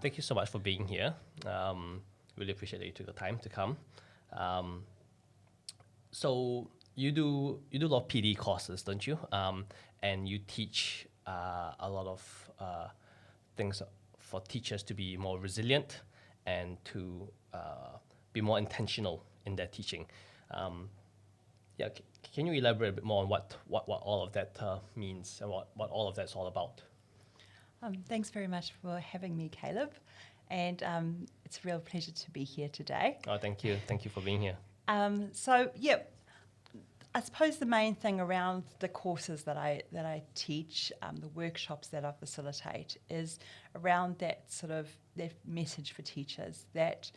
Thank you so much for being here. Really appreciate that you took the time to come. Um, so you do a lot of PD courses, don't you? And you teach a lot of things for teachers to be more resilient and to be more intentional in their teaching. Um, yeah, can you elaborate a bit more on what all of that means and what all of that's all about? Thanks very much for having me, Caleb. And it's a real pleasure to be here today. Oh, thank you. Thank you for being here. So, I suppose the main thing around the courses that I teach, the workshops that I facilitate, is around that sort of that message for teachers that,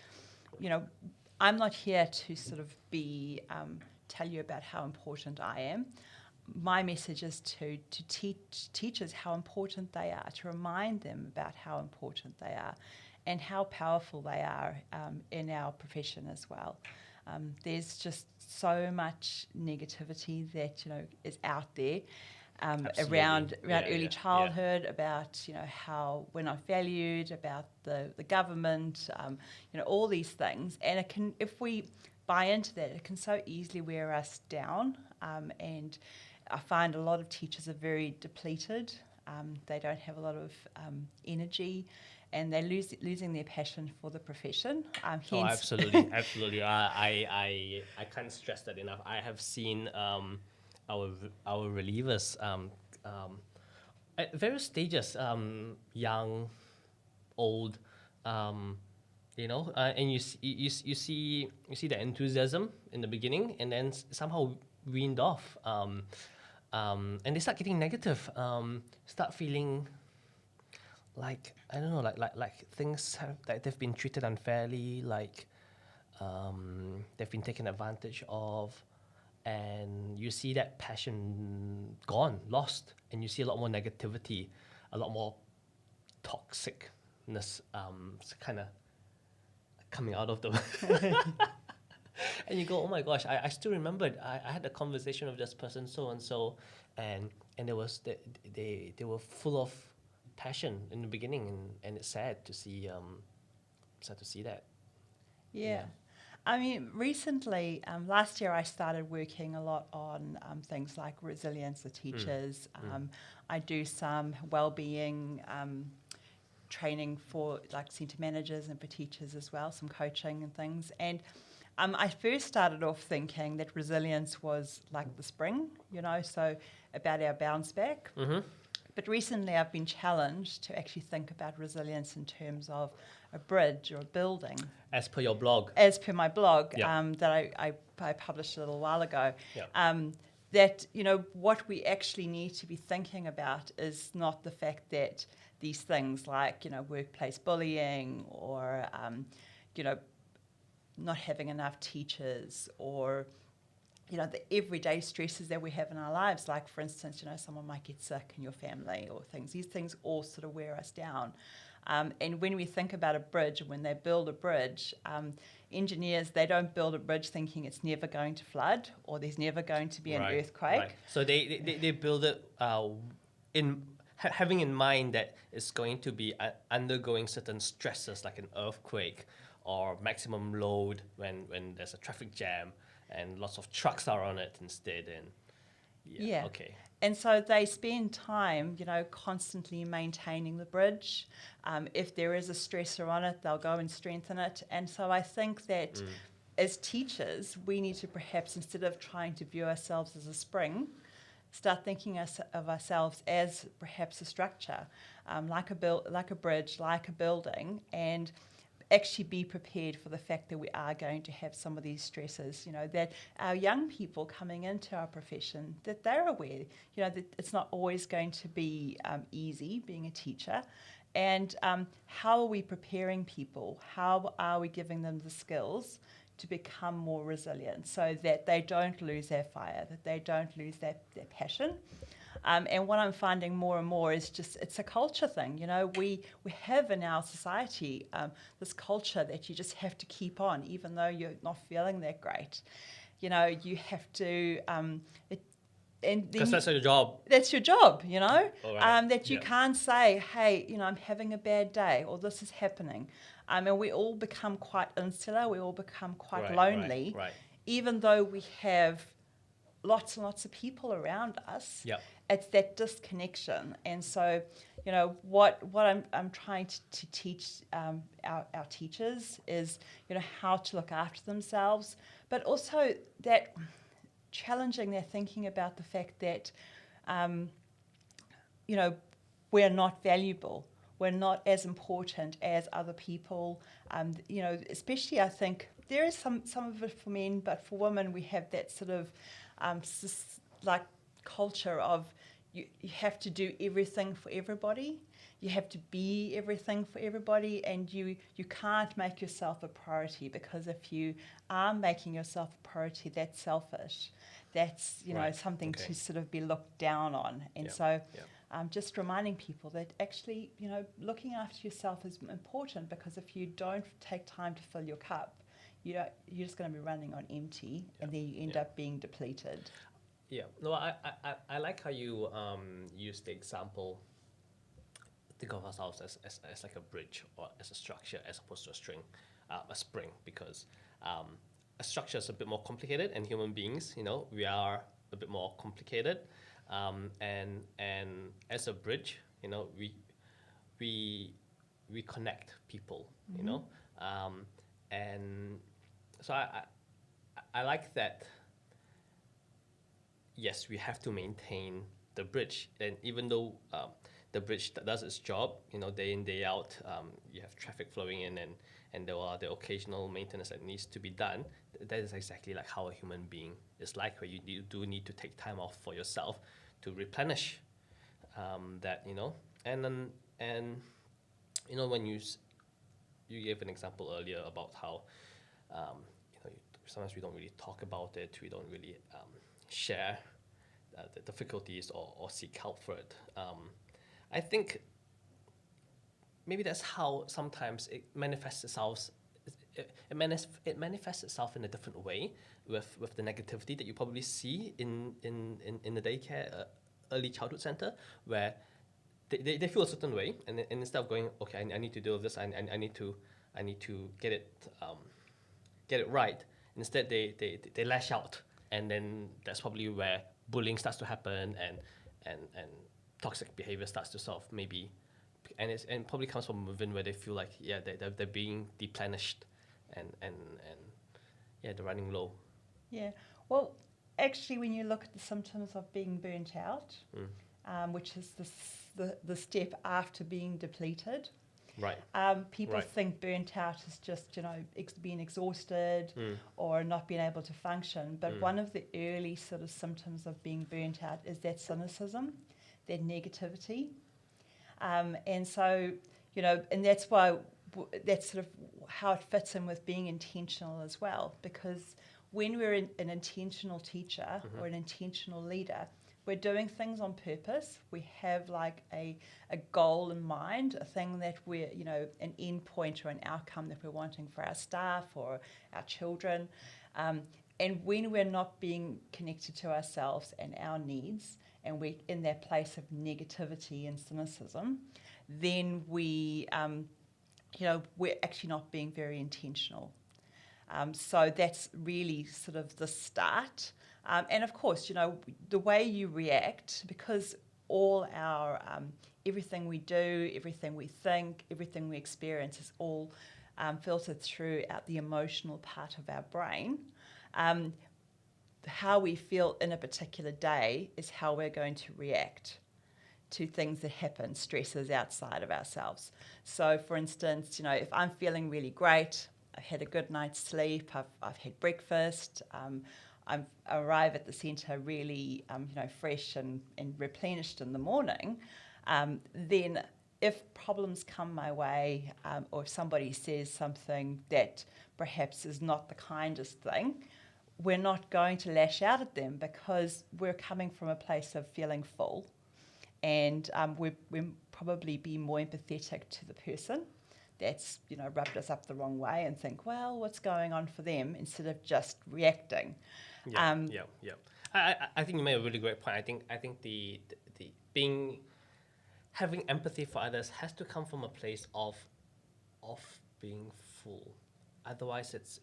you know, I'm not here to sort of be tell you about how important I am. My message is to teach teachers how important they are, to remind them about how important they are, and how powerful they are in our profession as well. There's just so much negativity that is out there Absolutely. around Yeah, early yeah, childhood, about how we're not valued, about the government, all these things, and it can, if we buy into that, it can so easily wear us down. And I find a lot of teachers are very depleted. They don't have a lot of energy, and they're losing their passion for the profession. Oh, Hence, absolutely, absolutely. I can't stress that enough. I have seen our relievers at various stages, young, old, um, and you see the enthusiasm in the beginning, and then somehow weaned off, and they start getting negative, start feeling like I don't know, like things have like they've been treated unfairly, like they've been taken advantage of, and you see that passion gone, lost, and you see a lot more negativity, a lot more toxicness, kind of coming out of the. And you go, oh my gosh, I still remembered. I had a conversation with this person, so and so, and there was they were full of passion in the beginning, and it's sad to see that. yeah. I mean, recently, last year I started working a lot on things like resilience of teachers. I do some well-being training for like centre managers and for teachers as well, some coaching and things. And I first started off thinking that resilience was like the spring, so about our bounce back. Mm-hmm. But recently I've been challenged to actually think about resilience in terms of a bridge or a building. As per your blog. As per my blog Yeah. that I published a little while ago, Yeah. that, what we actually need to be thinking about is not the fact that these things like, workplace bullying or, not having enough teachers or the everyday stresses that we have in our lives, like for instance, someone might get sick in your family or things. These things all sort of wear us down. And when we think about a bridge, when they build a bridge, engineers, they don't build a bridge thinking it's never going to flood or there's never going to be an earthquake. Right. So they build it having in mind that it's going to be undergoing certain stresses like an earthquake or maximum load when there's a traffic jam and lots of trucks are on it instead. And Yeah. okay. And so they spend time, constantly maintaining the bridge. If there is a stressor on it, they'll go and strengthen it. And so I think that as teachers, we need to perhaps, instead of trying to view ourselves as a spring, start thinking of ourselves as perhaps a structure, like a bridge, like a building, and actually be prepared for the fact that we are going to have some of these stresses, that our young people coming into our profession, that they're aware, that it's not always going to be easy being a teacher. And how are we preparing people? How are we giving them the skills to become more resilient so that they don't lose their fire, that they don't lose their passion? And what I'm finding more and more is just it's a culture thing. We have in our society this culture that you just have to keep on, even though you're not feeling that great. You have to. and then Because that's your job. that's your job, you know, All right. that you Yeah. can't say, hey, I'm having a bad day or this is happening. And we all become quite insular, we all become quite Right. Right. lonely, Right. even though we have lots and lots of people around us. Yeah. It's that disconnection. And so, what I'm trying to teach our teachers is, how to look after themselves, but also that challenging their thinking about the fact that, um, we're not valuable. We're not as important as other people. Especially I think there is some of it for men, but for women we have that sort of like culture of you have to do everything for everybody. You have to be everything for everybody, and you can't make yourself a priority, because if you are making yourself a priority, that's selfish. That's Right. something Okay. to sort of be looked down on. And Yeah. so Yeah. just reminding people that actually, looking after yourself is important, because if you don't take time to fill your cup, you're just going to be running on empty, Yeah. and then you end Yeah. up being depleted. Yeah. No, I like how you use the example. Think of ourselves as like a bridge or as a structure as opposed to a string, a spring, because a structure is a bit more complicated, and human beings, we are a bit more complicated, and as a bridge, we we connect people, and so I like that. Yes, we have to maintain the bridge, and even though the bridge does its job, day in day out, you have traffic flowing in, and there are the occasional maintenance that needs to be done. That is exactly like how a human being is like, where you do need to take time off for yourself to replenish that, and then and when you gave an example earlier about how sometimes we don't really talk about it, we don't really share the difficulties, or seek help for it. I think maybe that's how sometimes it manifests itself. It manifests itself in a different way with the negativity that you probably see in the daycare, early childhood center, where they feel a certain way, and instead of going, okay, I need to deal with this, I need to get it right. Instead, they lash out, and then that's probably where bullying starts to happen, and toxic behavior starts to sort of maybe, and probably comes from within, where they feel like, yeah, they're being deplenished, and yeah, they're running low. Yeah. Well, actually, when you look at the symptoms of being burnt out, which is the step after being depleted, Right. people Right. think burnt out is just, being exhausted or not being able to function. But one of the early sort of symptoms of being burnt out is that cynicism, that negativity. And so, and that's why that's sort of how it fits in with being intentional as well. Because when we're an intentional teacher or an intentional leader, we're doing things on purpose. We have like a goal in mind, a thing that we're, an end point or an outcome that we're wanting for our staff or our children. And when we're not being connected to ourselves and our needs, and we're in that place of negativity and cynicism, then we're actually not being very intentional. So that's really sort of the start. And of course, the way you react, because all our, everything we do, everything we think, everything we experience is all filtered through out the emotional part of our brain. How we feel in a particular day is how we're going to react to things that happen, stresses outside of ourselves. So, for instance, if I'm feeling really great, I've had a good night's sleep, I've had breakfast, I arrive at the centre really, fresh and replenished in the morning, then if problems come my way, or if somebody says something that perhaps is not the kindest thing, we're not going to lash out at them, because we're coming from a place of feeling full, and we'll probably be more empathetic to the person that's rubbed us up the wrong way, and think, well, what's going on for them, instead of just reacting. Yeah, yeah. I think you made a really great point. I think the being having empathy for others has to come from a place of being full. Otherwise it's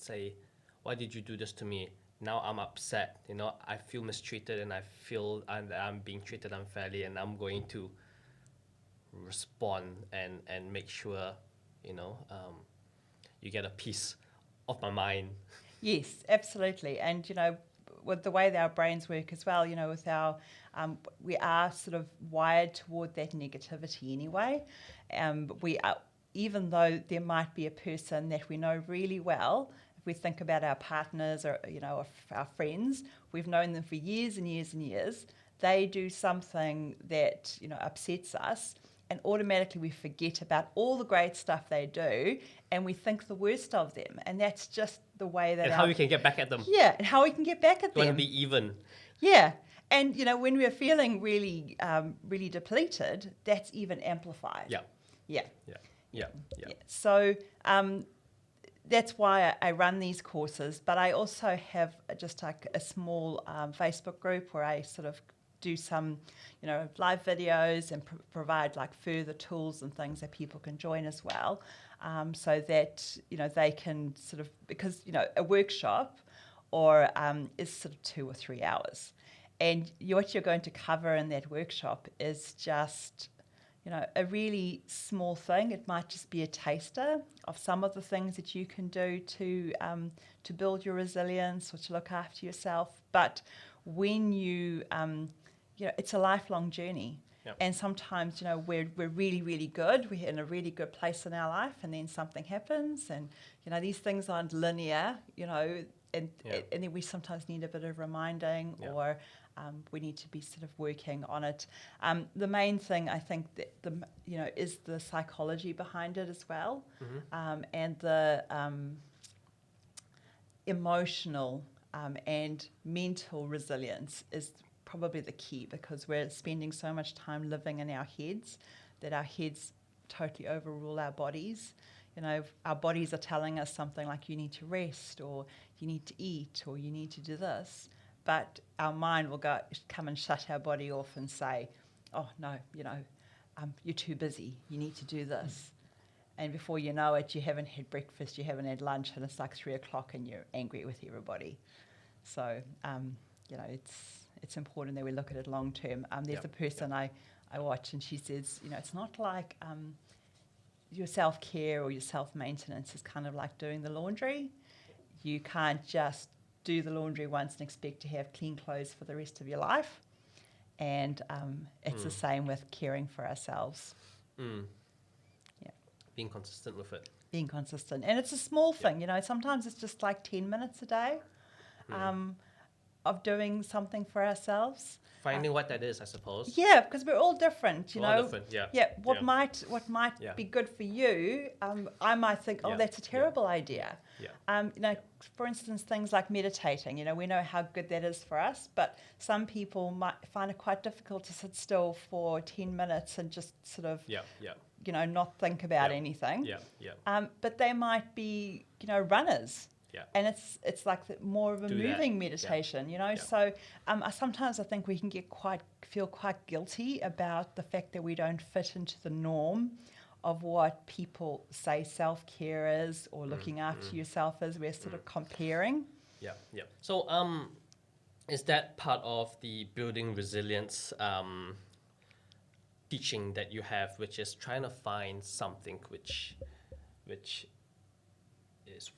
a, why did you do this to me? Now I'm upset. You know, I feel mistreated and I feel I'm being treated unfairly, and I'm going to respond and make sure, you know, you get a piece of my mind. Yes, absolutely. And, with the way that our brains work as well, with our, we are sort of wired toward that negativity anyway. We are, even though there might be a person that we know really well, if we think about our partners or, our friends, we've known them for years and years and years, they do something that, upsets us, and automatically we forget about all the great stuff they do and we think the worst of them. And that's just the way that And how we can get back at them. yeah, and how we can get back at You want to them. be even. Yeah. And, when we're feeling really, really depleted, that's even amplified. Yeah. Yeah. Yeah. Yeah. Yeah. Yeah. So that's why I run these courses. But I also have just like a small Facebook group where I sort of do some, live videos and provide like further tools and things that people can join as well. So that, they can sort of, because, a workshop or is sort of 2 or 3 hours. And what you're going to cover in that workshop is just, a really small thing. It might just be a taster of some of the things that you can do to build your resilience or to look after yourself. But when you, it's a lifelong journey. Yep. And sometimes, we're really, really good. We're in a really good place in our life, and then something happens, and these things aren't linear. And then we sometimes need a bit of reminding, or we need to be sort of working on it. The main thing I think that is the psychology behind it as well, and the emotional and mental resilience is probably the key, because we're spending so much time living in our heads that our heads totally overrule our bodies. Our bodies are telling us something like you need to rest, or you need to eat, or you need to do this. But our mind will come and shut our body off and say, oh, no, you're too busy. You need to do this. And before you know it, you haven't had breakfast, you haven't had lunch, and it's like 3 o'clock and you're angry with everybody. So, it's important that we look at it long term. There's a person I watch, and she says, it's not like your self-care or your self-maintenance is kind of like doing the laundry. You can't just do the laundry once and expect to have clean clothes for the rest of your life. And it's the same with caring for ourselves. Yeah. Being consistent with it. Being consistent. And it's a small thing, sometimes it's just like 10 minutes a day of doing something for ourselves. Finding what that is, I suppose. Yeah, because we're all different, We're all different, yeah. Yeah, what Yeah. might Yeah. be good for you, I might think, oh, Yeah. that's a terrible idea. Yeah. For instance, things like meditating, we know how good that is for us, but some people might find it quite difficult to sit still for 10 minutes and just sort of, not think about anything. But they might be, runners. Yeah. And it's like more of a Do moving that. meditation, Yeah. So sometimes I think we can feel quite guilty about the fact that we don't fit into the norm of what people say self-care is, or looking after yourself is. We're sort of comparing. Yeah. Yeah. So, is that part of the building resilience teaching that you have, which is trying to find something which is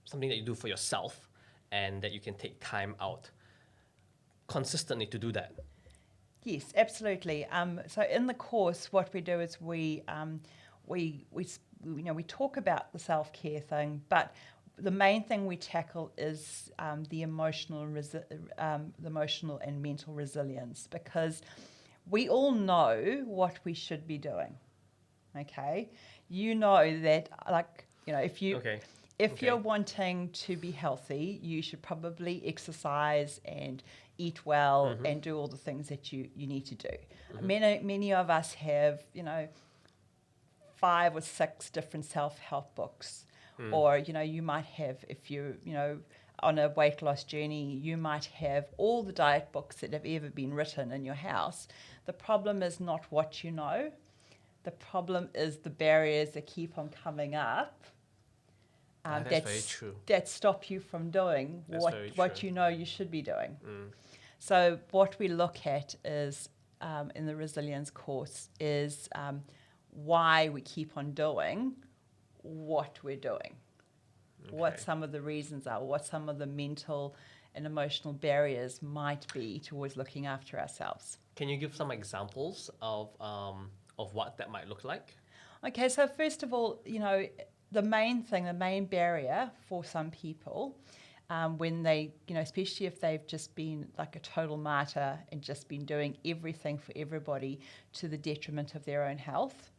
something that you do for yourself, and that you can take time out consistently to do that? Yes, absolutely. So in the course, what we do is we talk about the self-care thing, but the main thing we tackle is the emotional and mental resilience, because we all know what we should be doing. Okay, that, if you're wanting to be healthy, you should probably exercise and eat well and do all the things that you need to do. Many of us have, 5 or 6 different self-help books. Or, you might have, if you, on a weight loss journey, you might have all the diet books that have ever been written in your house. The problem is not what you know. The problem is the barriers that keep on coming up That's very true. that stop you from doing That's very what true. you know you should be doing. Mm. So what we look at is in the resilience course is why we keep on doing what we're doing, what Okay. some of the reasons are, what some of the mental and emotional barriers might be towards looking after ourselves. Can you give some examples of what that might look like? Okay, so first of all, the main thing, the main barrier for some people, when they, especially if they've just been like a total martyr and just been doing everything for everybody to the detriment of their own health,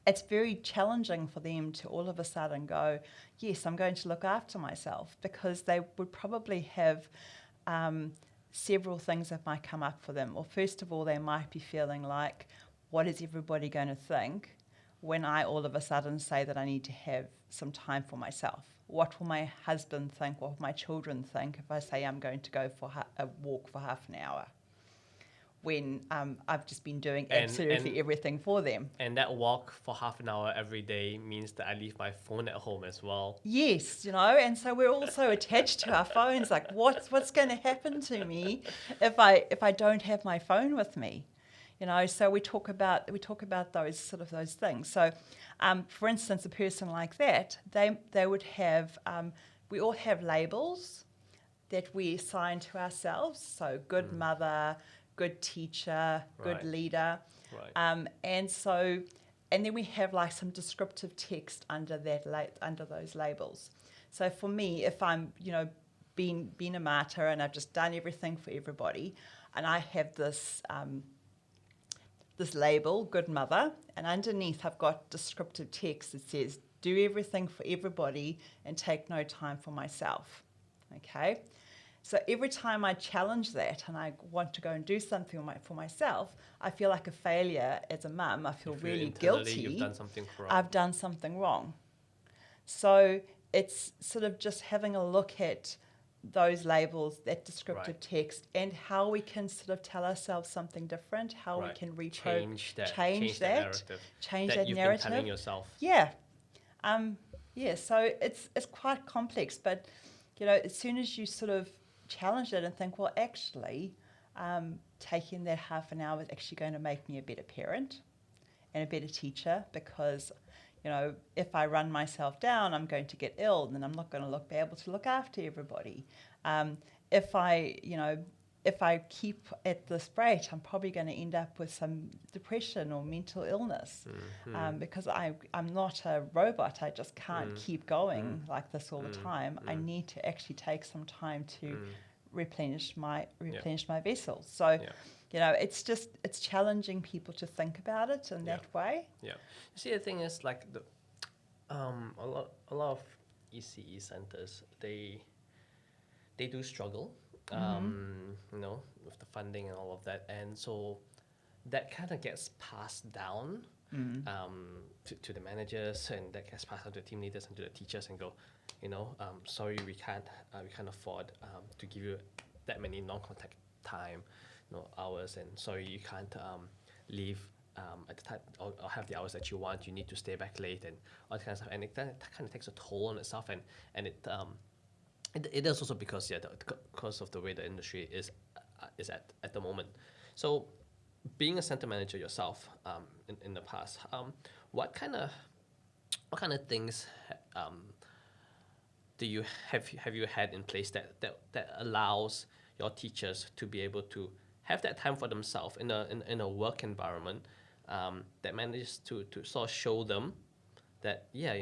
it's very challenging for them to all of a sudden go, yes, I'm going to look after myself, because they would probably have several things that might come up for them. Well, first of all, they might be feeling like, what is everybody going to think when I all of a sudden say that I need to have some time for myself? What will my husband think? What will my children think if I say I'm going to go for a walk for half an hour when I've just been doing absolutely everything for them? And that walk for half an hour every day means that I leave my phone at home as well. Yes, and so we're also attached to our phones. Like, what's going to happen to me if I don't have my phone with me? So we talk about those things. So, for instance, a person like that, they would have. We all have labels that we assign to ourselves. So, good mother, good teacher, good Right. leader, Right. and then we have like some descriptive text under those labels. So for me, if I'm been a martyr and I've just done everything for everybody, and I have this this label, good mother, and underneath I've got descriptive text that says, do everything for everybody and take no time for myself. Okay? So every time I challenge that and I want to go and do something for myself, I feel like a failure as a mum. I feel really Internally guilty. you've done something wrong. I've done something wrong. So it's sort of just having a look at those labels, that descriptive text, and how we can sort of tell ourselves something different, how we can change that change that narrative change that that you've narrative. been telling yourself. Yeah. So it's quite complex, but as soon as you sort of challenge it and think, well, actually, taking that half an hour is actually going to make me a better parent and a better teacher, because if I run myself down, I'm going to get ill, and then I'm not going to be able to look after everybody. If I keep at this rate, I'm probably going to end up with some depression or mental illness, because I'm not a robot. I just can't keep going like this all the time. I need to actually take some time to replenish my vessels. So, it's challenging people to think about it in that way. Yeah. You see, the thing is, like a lot of ECE centers, they do struggle, with the funding and all of that, and so that kind of gets passed down to the managers, and that gets passed on to the team leaders and to the teachers, and go, sorry, we can't afford to give you that many non-contact time, hours, and sorry, you can't leave at the time or have the hours that you want. You need to stay back late and all that kind of stuff, and that kind of takes a toll on itself, and it is also because because of the way the industry is at the moment. So, being a center manager yourself, in the past, what kind of things do you have you had in place that allows your teachers to be able to have that time for themselves in a work environment, that manages to sort of show them that you're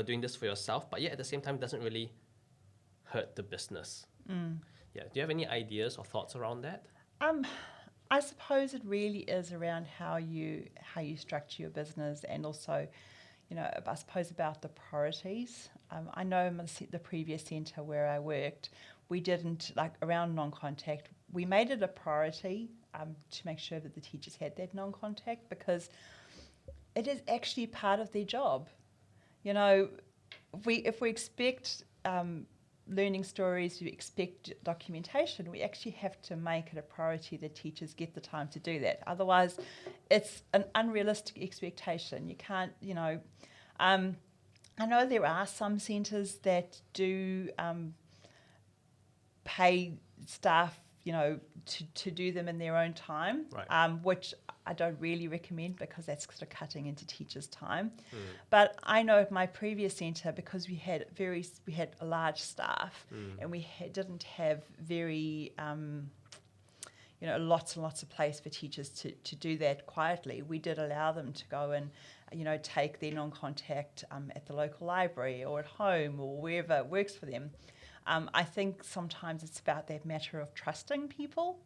doing this for yourself, but yet at the same time doesn't really hurt the business. Yeah. Do you have any ideas or thoughts around that? I suppose it really is around how you structure your business, and also, I suppose about the priorities. I know in the previous centre where I worked, we didn't, like, around non-contact, we made it a priority to make sure that the teachers had that non-contact, because it is actually part of their job. If we expect learning stories, you expect documentation, we actually have to make it a priority that teachers get the time to do that. Otherwise, it's an unrealistic expectation. You can't, I know there are some centres that do pay staff, to do them in their own time, Right. which I don't really recommend because that's sort of cutting into teachers' time. But I know at my previous centre, because we had a large staff and we didn't have very lots and lots of place for teachers to do that quietly. We did allow them to go and take their non-contact at the local library or at home or wherever works for them. I think sometimes it's about that matter of trusting people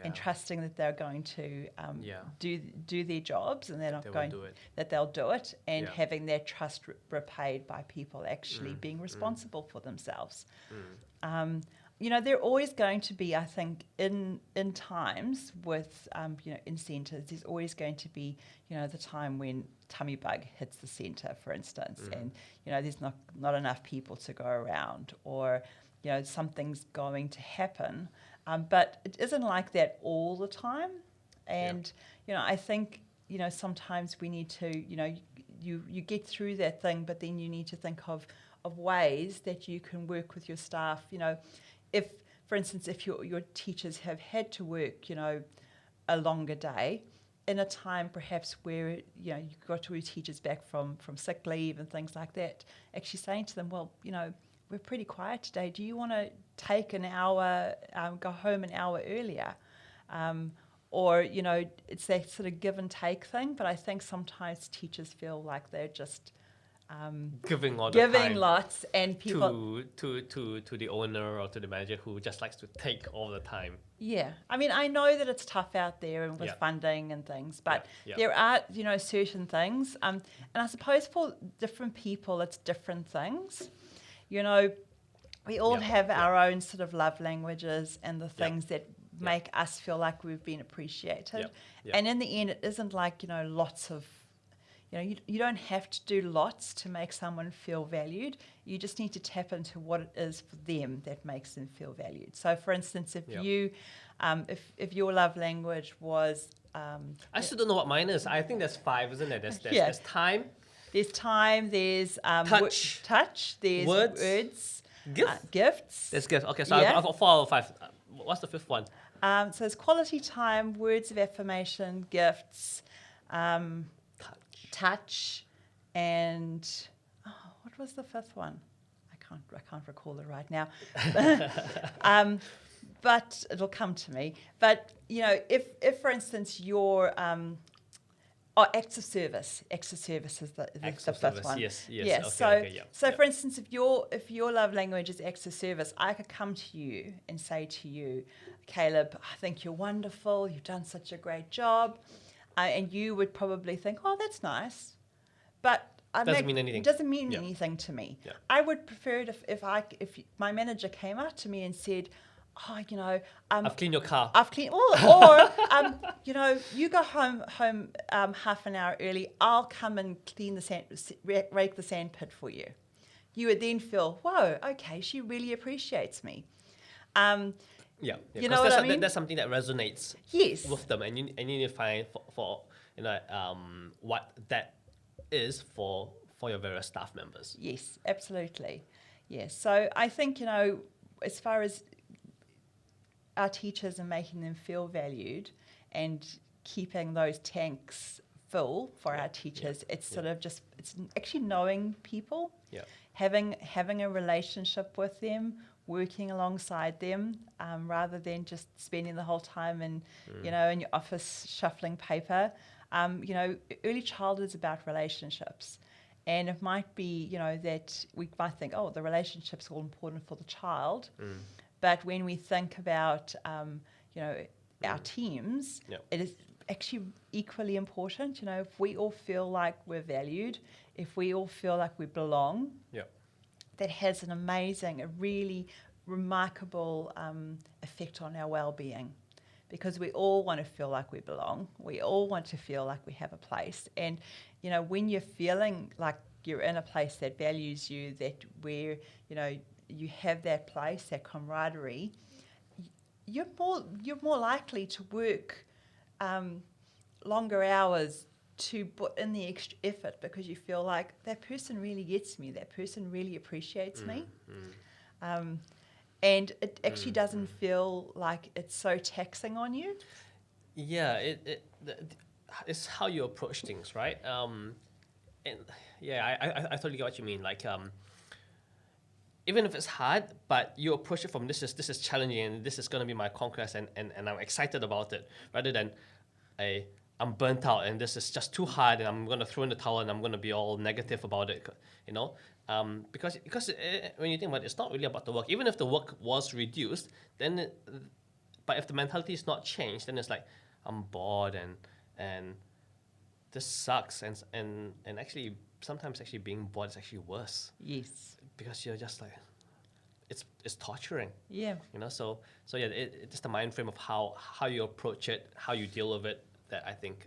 and trusting that they're going to do their jobs and they're not going that they'll do it, and having their trust repaid by people actually being responsible for themselves. There are always going to be, I think, in times with in centres, there's always going to be the time when tummy bug hits the centre, for instance, and there's not enough people to go around, or something's going to happen, but it isn't like that all the time. And I think sometimes we need to you get through that thing, but then you need to think of ways that you can work with your staff. If, for instance, if your teachers have had to work a longer day in a time perhaps where you've got your teachers back from sick leave and things like that, actually saying to them, well, we're pretty quiet today. Do you want to take an hour, go home an hour earlier? Or, it's that sort of give and take thing. But I think sometimes teachers feel like they're just giving time lots, and people to the owner or to the manager who just likes to take all the time. Yeah, I mean, I know that it's tough out there and with funding and things, but there are certain things, and I suppose for different people it's different things. We all have our own sort of love languages and the things that make us feel like we've been appreciated. And in the end, it isn't like lots of. You don't have to do lots to make someone feel valued. You just need to tap into what it is for them that makes them feel valued. So, for instance, if you, if your love language was, I still don't know what mine is. I think there's 5, isn't it? There's time. There's time. There's touch. There's words. Gifts. There's gifts. Okay, so I've got 4 out of 5. What's the 5th one? So there's quality time, words of affirmation, gifts. Touch, and what was the 5th one? I can't recall it right now. But it'll come to me. But if for instance your acts of service. Acts of service is the 5th one. Yes. Yeah. Okay, so for instance, if your love language is acts of service, I could come to you and say to you, Caleb, I think you're wonderful. You've done such a great job. And you would probably think, oh, that's nice. But doesn't mean anything. It doesn't mean anything to me. Yeah. I would prefer it if my manager came up to me and said, oh, I've cleaned your car. I've cleaned, or you go home half an hour early. I'll come and clean the sand, rake the sand pit for you. You would then feel, whoa, okay, she really appreciates me. Yeah, you know what I mean? That's something that resonates with them, and you need to find for what that is for your various staff members. Yes, absolutely. Yes, so I think as far as our teachers and making them feel valued and keeping those tanks full for our teachers, it's sort of just it's actually knowing people, having a relationship with them, working alongside them, rather than just spending the whole time in your office shuffling paper. Early childhood is about relationships, and it might be that we might think, oh, the relationship's all important for the child, but when we think about our teams, it is actually equally important. If we all feel like we're valued, if we all feel like we belong, that has a really remarkable effect on our well-being, because we all want to feel like we belong. We all want to feel like we have a place. And, when you're feeling like you're in a place that values you, that where, you have that place, that camaraderie, you're more likely to work longer hours to put in the extra effort because you feel like that person really gets me, that person really appreciates me. And it actually doesn't feel like it's so taxing on you. Yeah, it's how you approach things, right? And yeah, I totally get what you mean. Like, even if it's hard, but you approach it from this is challenging and this is gonna be my conquest and I'm excited about it, rather than I'm burnt out and this is just too hard and I'm gonna throw in the towel and I'm gonna be all negative about it, you know. Because when you think about it, it's not really about the work. Even if the work was reduced, but if the mentality is not changed, then it's like I'm bored and this sucks and actually sometimes actually being bored is actually worse Yes. because you're just like it's torturing, Yeah. you know. So yeah, it's just the mind frame of how you approach it, how you deal with it, that I think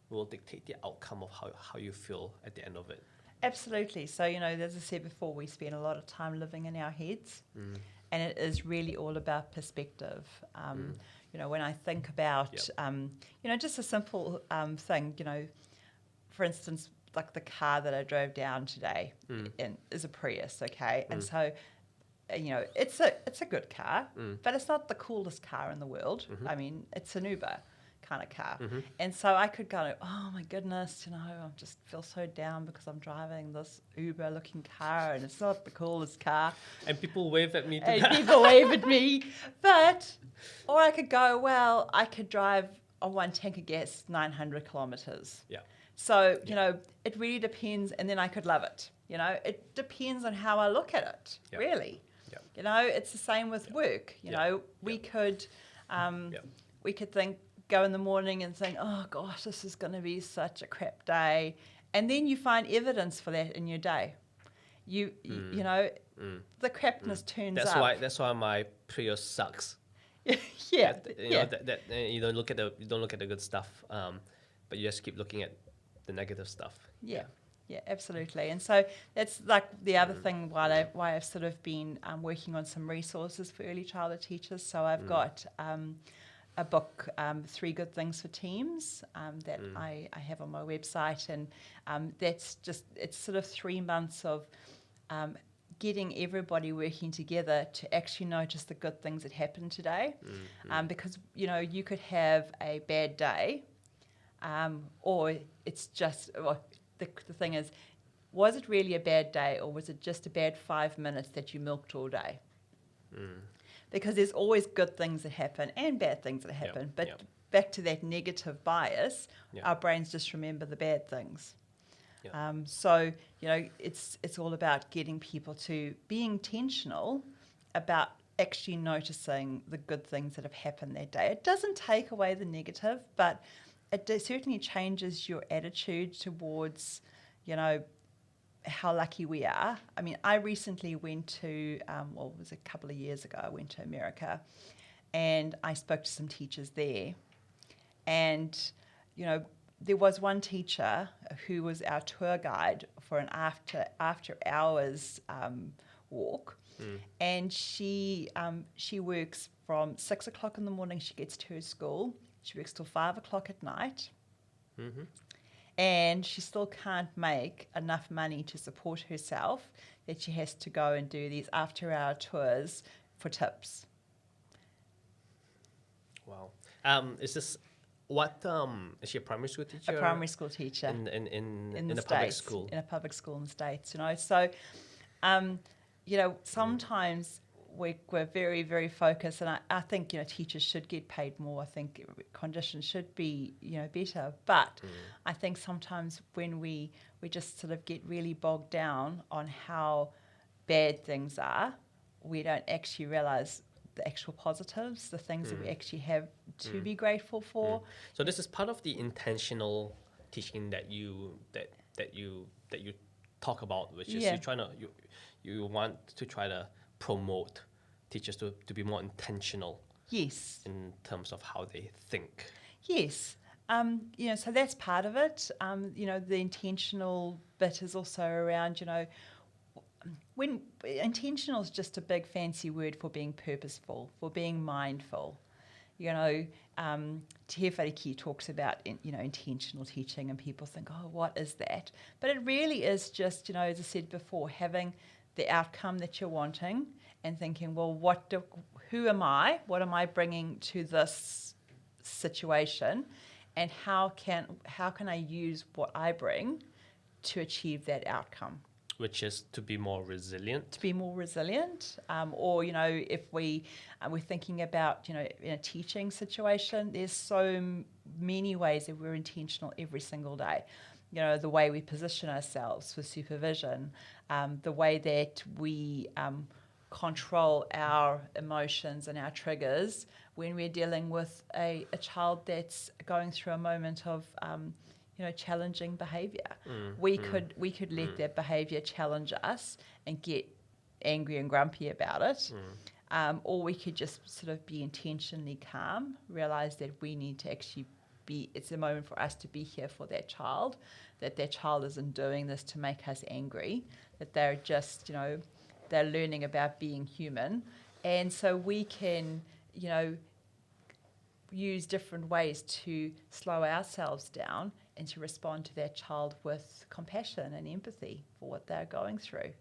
will dictate the outcome of how you feel at the end of it. Absolutely. So, as I said before, we spend a lot of time living in our heads, and it is really all about perspective. When I think about, just a simple thing, for instance, like the car that I drove down today is a Prius, okay? And so, it's a good car, but it's not the coolest car in the world. I mean, it's an Uber kind of car. And so I could go, oh my goodness, I just feel so down because I'm driving this Uber looking car and it's not the coolest car. And people wave at me. And people wave at me. Or I could go, well, I could drive on one tank of gas 900 kilometers. Yeah. So, it really depends. And then I could love it. It depends on how I look at it, really. Yeah. It's the same with work. We could think, go in the morning and think, oh gosh, this is going to be such a crap day, and then you find evidence for that in your day. The crapness turns up. That's why my Prius sucks. Yeah, that you don't look at the good stuff, but you just keep looking at the negative stuff. Yeah, absolutely. And so that's like the other thing why I've sort of been working on some resources for early childhood teachers. So I've got a book, 3 Good Things for Teams, that I have on my website, and it's sort of 3 months of getting everybody working together to actually notice the good things that happened today, because you could have a bad day, or it's just the thing is, was it really a bad day, or was it just a bad 5 minutes that you milked all day? Because there's always good things that happen and bad things that happen. But back to that negative bias, our brains just remember the bad things. So, it's all about getting people to be intentional about actually noticing the good things that have happened that day. It doesn't take away the negative, but it certainly changes your attitude towards, how lucky we are. I mean, I recently went to, it was a couple of years ago, I went to America, and I spoke to some teachers there. And, there was one teacher who was our tour guide for an after hours walk. And she works from 6 o'clock in the morning, she gets to her school. She works till 5 o'clock at night. And she still can't make enough money to support herself that she has to go and do these after-hour tours for tips. Wow. Is this is she a primary school teacher? A primary school teacher in a public school. In a public school in the States, So, sometimes we're very, very focused, and I think teachers should get paid more. I think conditions should be better, but I think sometimes when we just sort of get really bogged down on how bad things are, we don't actually realize the actual positives, the things that we actually have to be grateful for. So this is part of the intentional teaching that you talk about, which is you want to try to promote teachers to be more intentional. Yes. In terms of how they think. Yes. So that's part of it. The intentional bit is also around, when intentional is just a big fancy word for being purposeful, for being mindful. You know, Te Whariki talks about, intentional teaching, and people think, oh, what is that? But it really is just, as I said before, having the outcome that you're wanting and thinking, well, who am I? What am I bringing to this situation? And how can I use what I bring to achieve that outcome? Which is to be more resilient. To be more resilient, or if we're thinking about in a teaching situation, there's so many ways that we're intentional every single day. The way we position ourselves for supervision, the way that we control our emotions and our triggers when we're dealing with a child that's going through a moment of challenging behaviour. We could let that behaviour challenge us and get angry and grumpy about it, or we could just sort of be intentionally calm, realise that we need to actually it's a moment for us to be here for that child, that child isn't doing this to make us angry, that they're just, they're learning about being human. And so we can, use different ways to slow ourselves down and to respond to their child with compassion and empathy for what they're going through.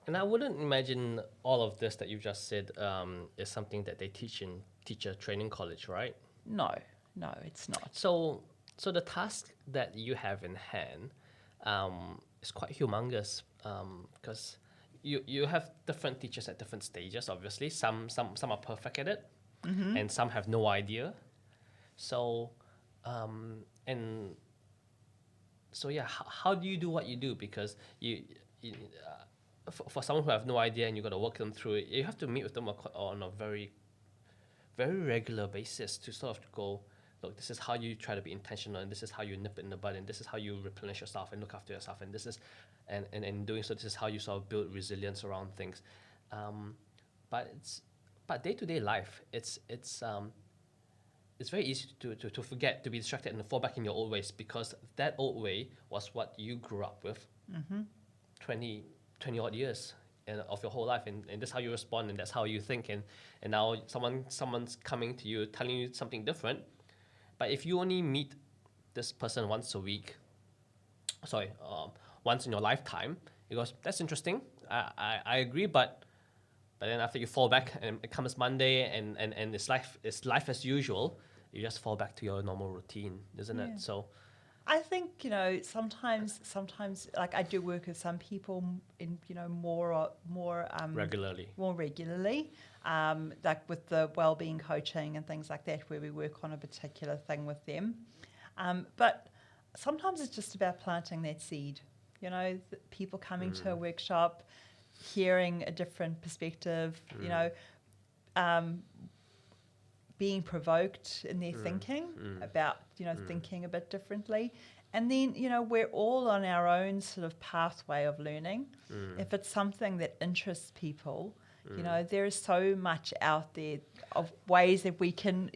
And I wouldn't imagine all of this that you just said is something that they teach in teacher training college, right? No, it's not. So the task that you have in hand is quite humongous because you have different teachers at different stages. Obviously, some are perfect at it, and some have no idea. So how do you do what you do? Because for someone who have no idea and you got to work them through it, you have to meet with them on a very, very regular basis to sort of go, look, this is how you try to be intentional, and this is how you nip it in the bud, and this is how you replenish yourself and look after yourself, and this is, and in doing so, this is how you sort of build resilience around things. But day-to-day life, it's very easy to forget, to be distracted, and to fall back in your old ways, because that old way was what you grew up with 20 odd years of your whole life, and that's how you respond, and that's how you think, and now someone's coming to you telling you something different. But if you only meet this person once a week, once in your lifetime, it goes, that's interesting, I agree, but then after you fall back and it comes Monday and it's life as usual, you just fall back to your normal routine, isn't it? So I think, sometimes like I do work with some people in, more regularly, like with the wellbeing coaching and things like that, where we work on a particular thing with them. But sometimes it's just about planting that seed, people coming to a workshop, hearing a different perspective, being provoked in their thinking about, thinking a bit differently. And then, we're all on our own sort of pathway of learning. If it's something that interests people, there is so much out there of ways that we can,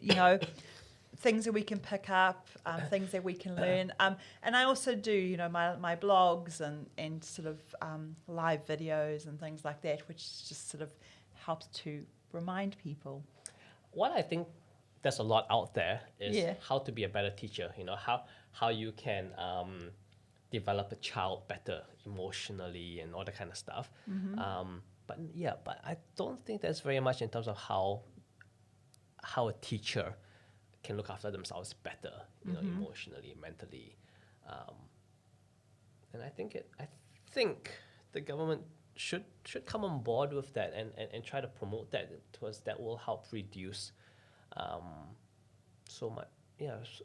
things that we can pick up, things that we can learn. And I also do, my blogs and sort of live videos and things like that, which just sort of helps to remind people. What I think there's a lot out there is how to be a better teacher, how you can develop a child better emotionally and all that kind of stuff. But I don't think there's very much in terms of how a teacher can look after themselves better, emotionally, mentally. And I think the government should come on board with that and try to promote that, because that will help reduce so much.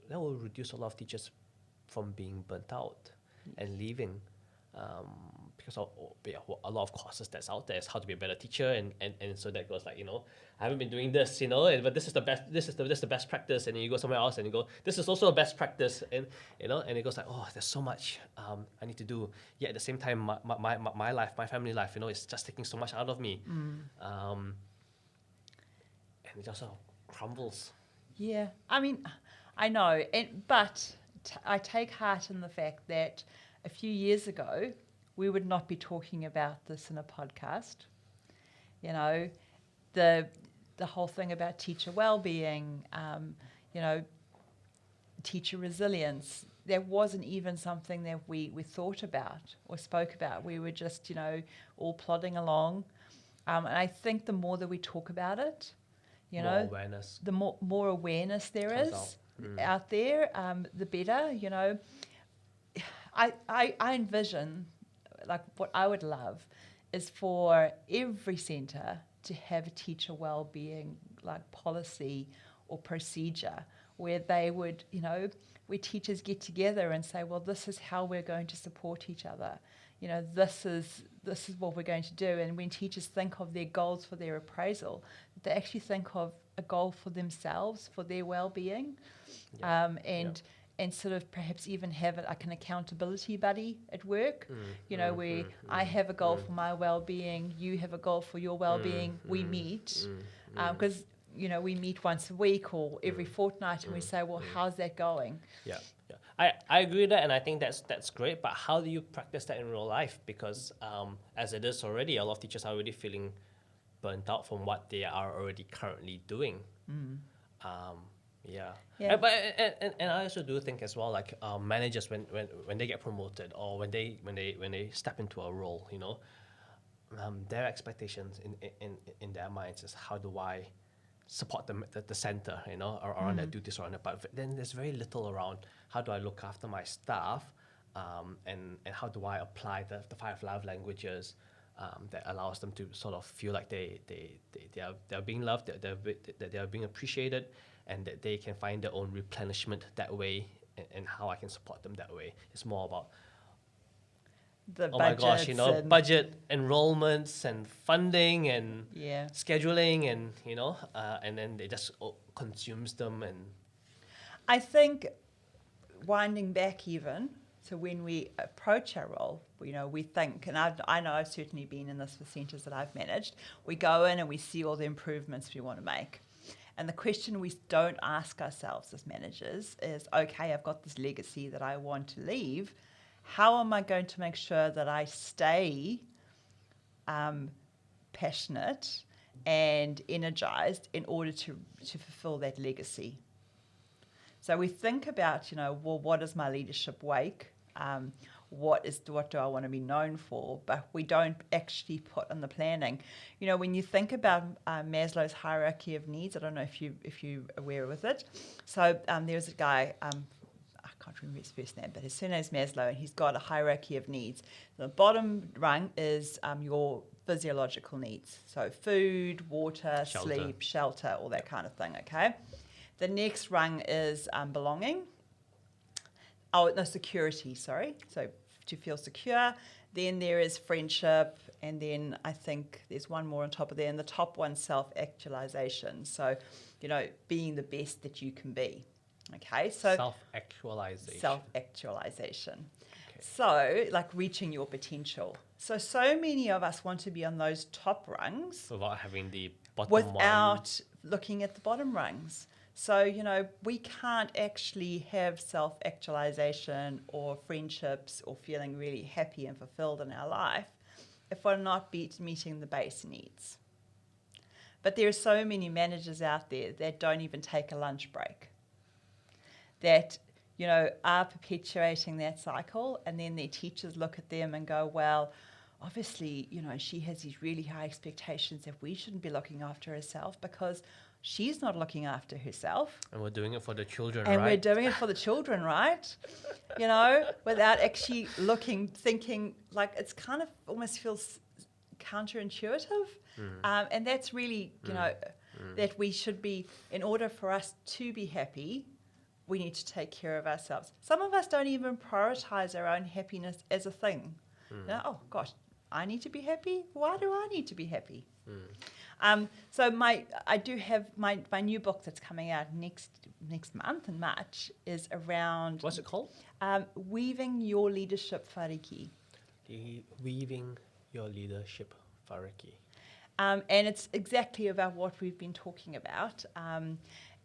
That will reduce a lot of teachers from being burnt out and leaving, because a lot of courses that's out there is how to be a better teacher, and so that goes like, I haven't been doing this, but this is the best practice, and then you go somewhere else and you go, this is also a best practice, and and it goes like, oh, there's so much I need to do, yet at the same time my life, my family life, it's just taking so much out of me, and it just sort of crumbles. Yeah, I mean, I know, but I take heart in the fact that a few years ago, we would not be talking about this in a podcast. You know, the whole thing about teacher well-being, you know, teacher resilience, that wasn't even something that we thought about or spoke about. We were just, you know, all plodding along. And I think the more that we talk about it, you More know, awareness the more awareness there comes is out. out there, the better. You know, I envision, like, what I would love is for every centre to have a teacher well-being like policy or procedure where they would, you know, where teachers get together and say, well, this is how we're going to support each other. You know, this is what we're going to do. And when teachers think of their goals for their appraisal, they actually think of a goal for themselves, for their well-being, and sort of perhaps even have it like an accountability buddy at work, you know, where I have a goal for my well-being, you have a goal for your well-being, we meet, because, you know, we meet once a week or every fortnight and we say, well, how's that going? Yeah, yeah. I agree with that, and I think that's great. But how do you practice that in real life? Because as it is already, a lot of teachers are already feeling burnt out from what they are already currently doing. Yeah. Yeah. And I also do think as well, like managers when they get promoted or when they step into a role, you know, their expectations in their minds is how do I support the center, you know, around their duties around it. But then there's very little around how do I look after my staff, and how do I apply the 5 love languages that allows them to sort of feel like they're being loved, that they are being appreciated, and that they can find their own replenishment that way, and how I can support them that way. It's more about The oh my gosh, you know, budgets and- budget, enrollments, and funding, and Yeah. scheduling, and you know, and then they just consumes them, and I think winding back even, so when we approach our role, you know, we think, and I know I've certainly been in this for centres that I've managed, we go in and we see all the improvements we want to make. And the question we don't ask ourselves as managers is, okay, I've got this legacy that I want to leave. How am I going to make sure that I stay passionate and energized in order to fulfill that legacy? So we think about, you know, well, what is my leadership wake? What do I want to be known for? But we don't actually put in the planning. You know, when you think about Maslow's hierarchy of needs, I don't know if you're aware with it. So there's a guy, I can't remember his first name, but his surname is Maslow, and he's got a hierarchy of needs. The bottom rung is your physiological needs. So food, water, sleep, shelter, all that kind of thing, okay? The next rung is belonging. Oh, no, security, sorry. So to feel secure. Then there is friendship. And then I think there's one more on top of there. And the top one's self-actualization. So, you know, being the best that you can be. Okay, so self-actualization. Self-actualization. Okay. So, like reaching your potential. So many of us want to be on those top rungs Without having the bottom without looking at the bottom rungs. So, you know, we can't actually have self-actualization or friendships or feeling really happy and fulfilled in our life if we're not meeting the base needs. But there are so many managers out there that don't even take a lunch break, that, you know, are perpetuating that cycle, and then their teachers look at them and go, well, obviously, you know, she has these really high expectations that we shouldn't be looking after herself because she's not looking after herself. And we're doing it for the children, and right? we're doing it for the children, right? You know, without actually thinking, like, it's kind of almost feels counterintuitive. And that's really, you know, that we should be, in order for us to be happy, we need to take care of ourselves. Some of us don't even prioritize our own happiness as a thing. You know, oh gosh, I need to be happy. Why do I need to be happy? So I do have my new book that's coming out next month in March is around... What's it called? Weaving Your Leadership Whariki. Weaving Your Leadership Whariki. And it's exactly about what we've been talking about.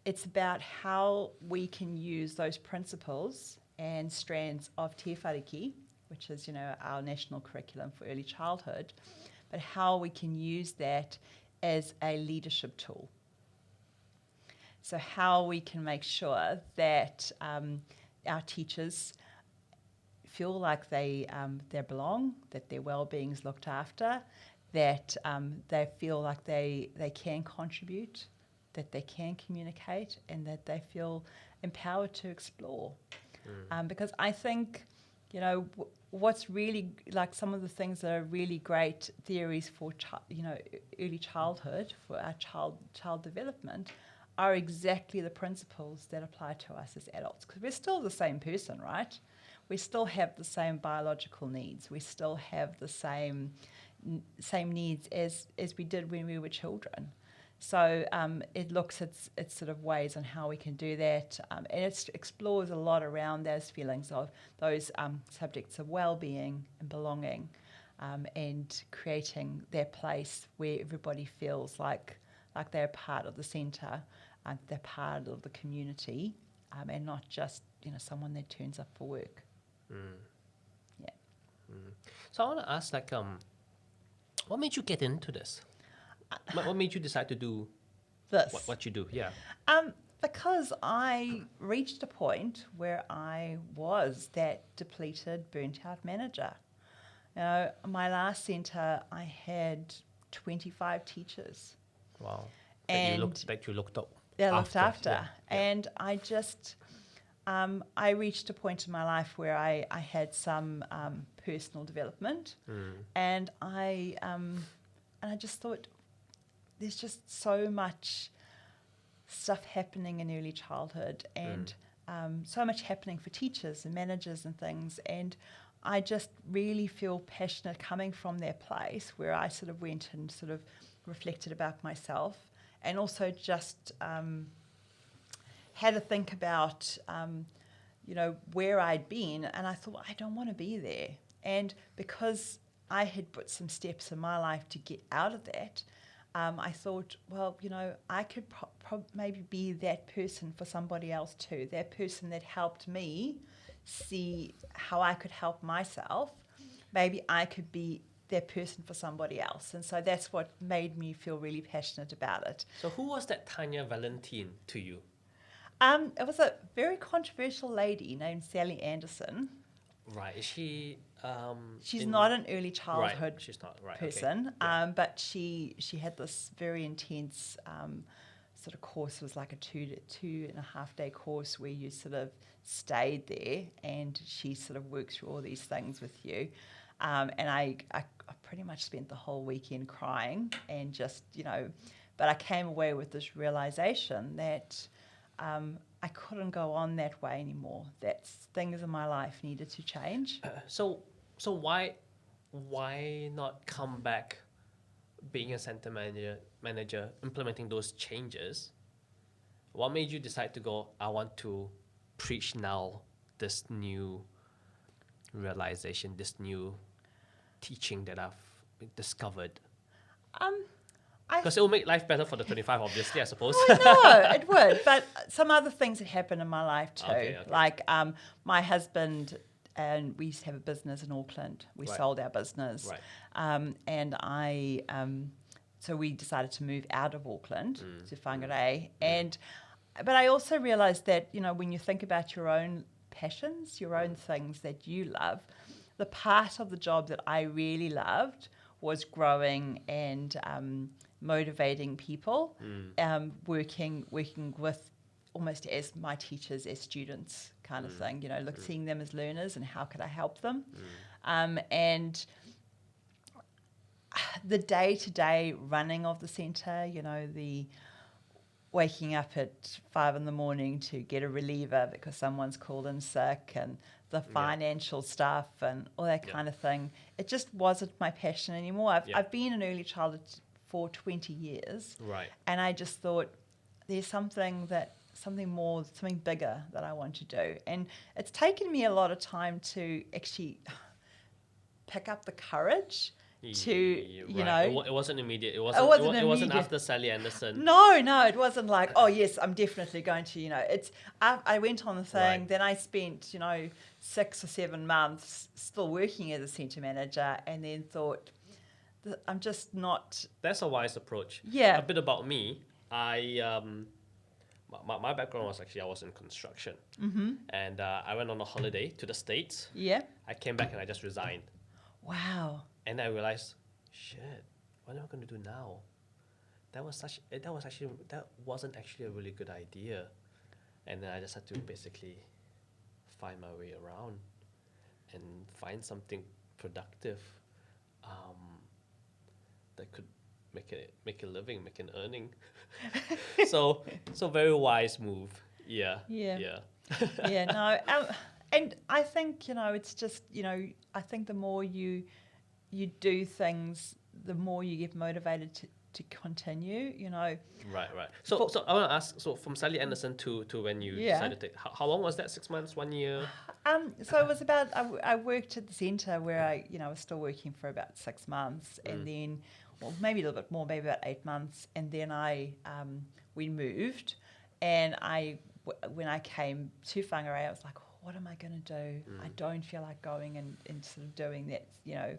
It's about how we can use those principles and strands of te whariki which is, our national curriculum for early childhood, but how we can use that as a leadership tool. So how we can make sure that our teachers feel like they belong, that their well-being is looked after, that they feel like they can contribute, that they can communicate, and that they feel empowered to explore. Because I think, what's really, like, some of the things that are really great theories for early childhood, for our child development, are exactly the principles that apply to us as adults, because we're still the same person, right? We still have the same biological needs. We still have the same needs as we did when we were children. So it looks at sort of ways on how we can do that, and it explores a lot around those feelings of those subjects of well-being and belonging, and creating their place where everybody feels like they're part of the centre, they're part of the community, and not just someone that turns up for work. Yeah. So I want to ask, like, what made you get into this? What made you decide to do This. what you do? Yeah. Because I reached a point where I was that depleted, burnt out manager. My last centre, I had 25 teachers. Wow. And you looked up. They're looked after. Yeah. And I just, I reached a point in my life where I had some personal development, and I just thought, there's just so much stuff happening in early childhood, and so much happening for teachers and managers and things, and I just really feel passionate coming from their place where I sort of went and sort of reflected about myself, and also just had to think about where I'd been, and I thought, I don't want to be there. And because I had put some steps in my life to get out of that, I thought, well, I could maybe be that person for somebody else too, that person that helped me see how I could help myself. Maybe I could be that person for somebody else. And so that's what made me feel really passionate about it. So who was that Tanya Valentin to you? It was a very controversial lady named Sally Anderson. Right. Is she... she's not an early childhood she's not, right, person, okay. Yeah. but she had this very intense sort of course. It was like a 2.5 day course where you sort of stayed there, and she sort of worked through all these things with you. And I pretty much spent the whole weekend crying, and just, but I came away with this realization that I couldn't go on that way anymore, that things in my life needed to change. So why not come back being a center manager, implementing those changes? What made you decide to go, I want to preach now this new realization, this new teaching that I've discovered? Because it will make life better for the 25, obviously, I suppose. I know, it would. But some other things had happened in my life too. Okay. Like my husband, and we used to have a business in Auckland. We Right. sold our business. Right. And I, so we decided to move out of Auckland to Whangarei. But I also realised that, when you think about your own passions, your own things that you love, the part of the job that I really loved was growing and motivating people, working with almost as my teachers, as students kind of thing, seeing them as learners and how could I help them. And the day-to-day running of the centre, the waking up at 5 a.m. to get a reliever because someone's called in sick, and the financial stuff and all that kind of thing. It just wasn't my passion anymore. I've been in early childhood for 20 years. Right. And I just thought there's something more, something bigger that I want to do. And it's taken me a lot of time to actually pick up the courage to, you Right. know, It wasn't immediate. It wasn't wasn't. It wasn't immediate. after Sally Anderson. No, it wasn't like, oh yes, I'm definitely going to, you know, I went on the thing, Right. then I spent, you know, 6 or 7 months still working as a centre manager, and then thought, I'm just not, That's a wise approach. yeah, A bit about me. My background was actually I was in construction, and I went on a holiday to the States. yeah, I came back and I just resigned, wow, and I realized, shit, what am I going to do now? That wasn't actually a really good idea, and then I just had to basically find my way around and find something productive, um, that could make a living, make an earning. So very wise move. Yeah. yeah. Yeah. Yeah, no, and I think, you know, it's just, you know, I think the more you do things, the more you get motivated to continue, you know. Right, right. So I want to ask. So from Sally Anderson to when you Yeah. decided to take, how long was that? 6 months, 1 year? So it was about, I worked at the centre where I, you know, was still working for about 6 months, and then, well, maybe a little bit more, maybe about 8 months, and then we moved, and when I came to Whangarei, I was like, what am I going to do? I don't feel like going and sort of doing that, you know,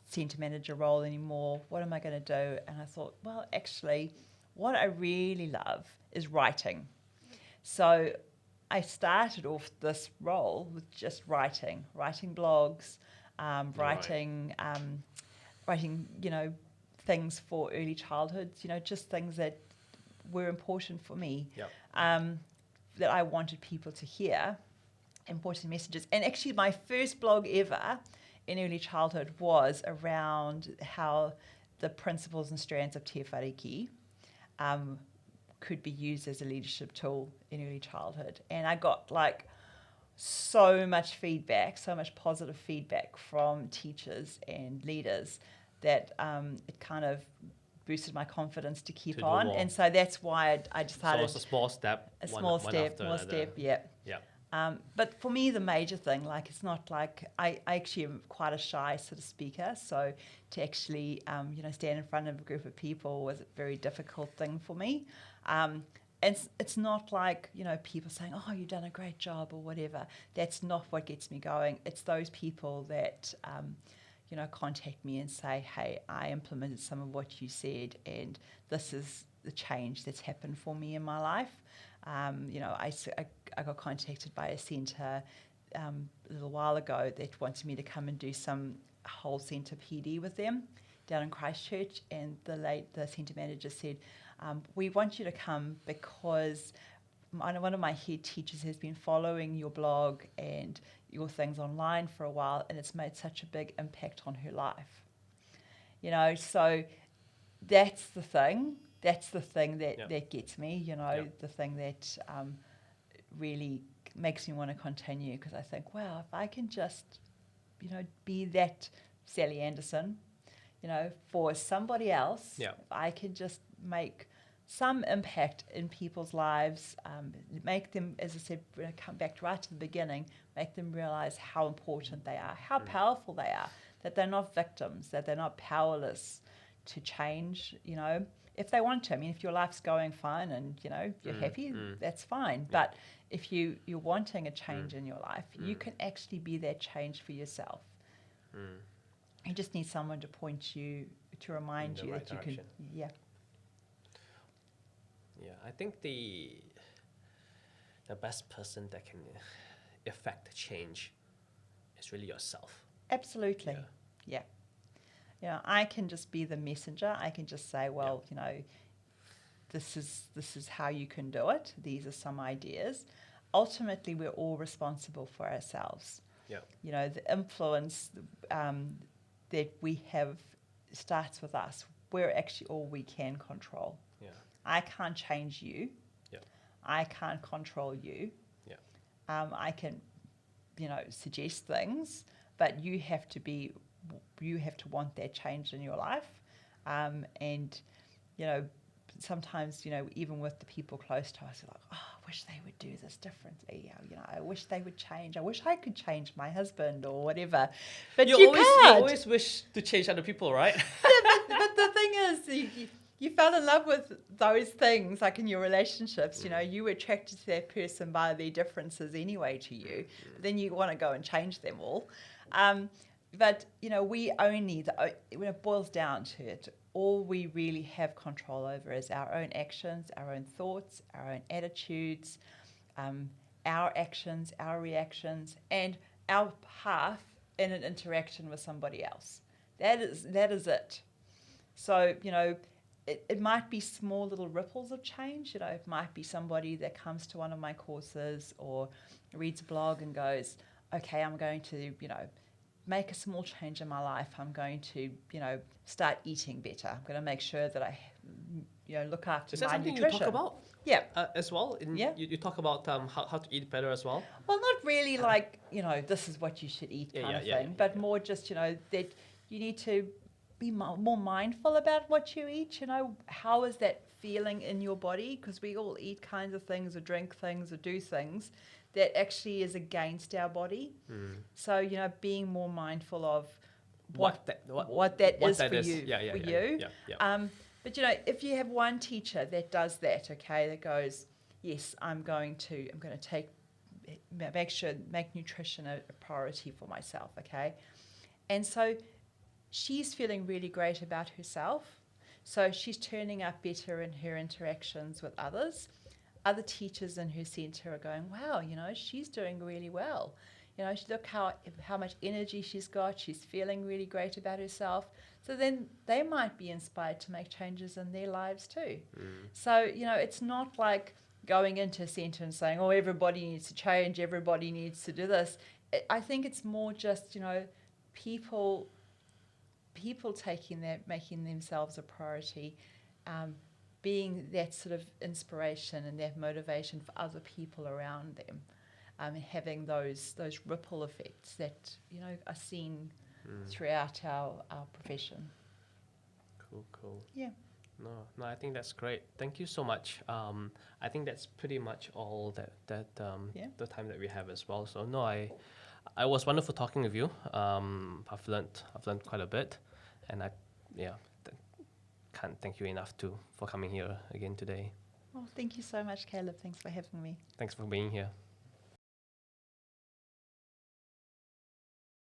centre manager role anymore. What am I going to do? And I thought, well, actually, what I really love is writing. So I started off this role with just writing blogs, writing, you know, things for early childhood, you know, just things that were important for me, Yep. that I wanted people to hear, important messages. And actually, my first blog ever in early childhood was around how the principles and strands of Te Whariki could be used as a leadership tool in early childhood. And I got like so much feedback, so much positive feedback from teachers and leaders that it kind of boosted my confidence to keep To do on. more. And so that's why I So decided it's a small step. a one small step, after more another. step, yeah. Yeah. But for me, the major thing, like, it's not like I actually am quite a shy sort of speaker. So to actually, you know, stand in front of a group of people was a very difficult thing for me. And it's not like, you know, people saying, oh, you've done a great job or whatever. That's not what gets me going. It's those people that, you know, contact me and say, hey, I implemented some of what you said, and this is the change that's happened for me in my life. You know, I got contacted by a centre a little while ago that wanted me to come and do some whole centre PD with them down in Christchurch, and the centre manager said, we want you to come because one of my head teachers has been following your blog and your things online for a while, and it's made such a big impact on her life. You know, so that's the thing. That's the thing that gets me, you know, the thing that really makes me want to continue, because I think, wow, if I can just, you know, be that Sally Anderson, you know, for somebody else, if I can just make some impact in people's lives, make them, as I said, come back right to the beginning, make them realize how important they are, how powerful they are, that they're not victims, that they're not powerless to change, you know, if they want to. I mean, if your life's going fine and, you know, you're happy, that's fine. But if you're wanting a change in your life, you can actually be that change for yourself. You just need someone to point you, to remind you that you can, yeah. Yeah, I think the best person that can effect change is really yourself. Absolutely. Yeah. You know, I can just be the messenger. I can just say, well, you know, this is how you can do it. These are some ideas. Ultimately, we're all responsible for ourselves. Yeah. You know, the influence that we have starts with us. We're actually all we can control. Yeah. I can't change you. Yeah. I can't control you. Yeah. I can, you know, suggest things, but you have to want that change in your life. And, you know, sometimes, even with the people close to us, we're like, oh, I wish they would do this differently. I wish they would change. I wish I could change my husband or whatever. But you can't. You always wish to change other people, right? But the thing is, you fell in love with those things, like in your relationships. You were attracted to that person by their differences anyway to you. But then you want to go and change them all. But we only, when it boils down to it, all we really have control over is our own actions, our own thoughts, our own attitudes, our actions, our reactions, and our path in an interaction with somebody else. That is it. So, it might be small little ripples of change. It might be somebody that comes to one of my courses or reads a blog and goes, okay, I'm going to, make a small change in my life. I'm going to, start eating better. I'm going to make sure that I, look after Is that my something nutrition. you talk about? Yeah. As well? Yeah. You talk about how to eat better as well? Well, not really like, this is what you should eat kind of thing, but more just, that you need to be more mindful about what you eat. How is that feeling in your body? Because we all eat kinds of things or drink things or do things that actually is against our body. So, being more mindful of what that is for you. Yeah. But, if you have one teacher that does that, okay, that goes, yes, I'm going to make nutrition a priority for myself, okay? And so she's feeling really great about herself. So she's turning up better in her interactions with others. Other teachers in her centre are going, wow, she's doing really well. Look how much energy she's got. She's feeling really great about herself. So then they might be inspired to make changes in their lives too. So, it's not like going into a centre and saying, oh, everybody needs to change, everybody needs to do this. I think it's more just, people taking that, making themselves a priority, being that sort of inspiration and that motivation for other people around them, and having those ripple effects that are seen throughout our profession. Cool. Yeah. No, I think that's great. Thank you so much. I think that's pretty much all that the time that we have as well. So no, I was wonderful talking with you. I've learned quite a bit, and can't thank you enough for coming here again today. Well, thank you so much, Caleb. Thanks for having me. Thanks for being here.